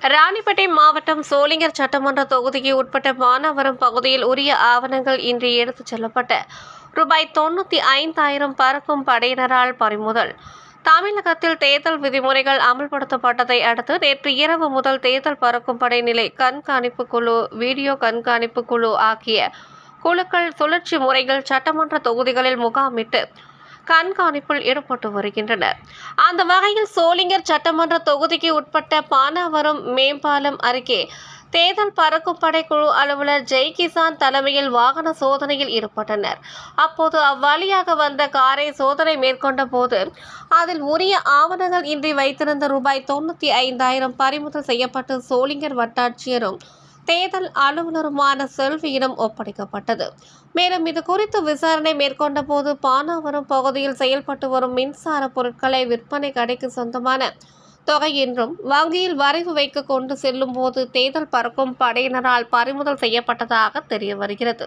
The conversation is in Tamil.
ராணிப்பேட்டை மாவட்டம் சோளிங்கர் சட்டமன்ற தொகுதிக்கு உட்பட்ட மானாவரம் பகுதியில் உரிய ஆவணங்கள் இன்றி எடுத்துச் செல்லப்பட்ட ரூபாய் 95,000 பறக்கும் படையினரால் பறிமுதல். தமிழகத்தில் தேர்தல் விதிமுறைகள் அமல்படுத்தப்பட்டதை அடுத்து நேற்று இரவு முதல் தேர்தல் பறக்கும் படை நிலை கண்காணிப்பு குழு, வீடியோ கண்காணிப்பு குழு ஆகிய குழுக்கள் சுழற்சி முறையில் சட்டமன்ற தொகுதிகளில் முகாமிட்டு கண்காணிப்பில் ஈடுபட்டு வருகின்றனர். அந்த வகையில் சோளிங்கர் சட்டமன்ற தொகுதிக்கு உட்பட்ட பானாவரம் மேம்பாலம் அருகே தேர்தல் பறக்கும் படை குழு அலுவலர் ஜெய்கிசான் தலைமையில் வாகன சோதனையில் ஈடுபட்டனர். அப்போது அவ்வழியாக வந்த காரை சோதனை மேற்கொண்ட போது அதில் உரிய ஆவணங்கள் இன்றி வைத்திருந்த ரூபாய் 95,000 பறிமுதல் செய்யப்பட்டு சோளிங்கர் வட்டாட்சியரும் தேர்தல் அலுவலருமான செல்வியிடம் ஒப்படைக்கப்பட்டது. மேலும் இது குறித்து விசாரணை மேற்கொண்ட போது பானாவரம் பகுதியில் செயல்பட்டு வரும் மின்சார பொருட்களை விற்பனை கடைக்கு சொந்தமான தொகை என்றும் வங்கியில் வரைவு வைக்க கொண்டு செல்லும் போது தேர்தல் பறக்கும் படையினரால் பறிமுதல் செய்யப்பட்டதாக தெரிய வருகிறது.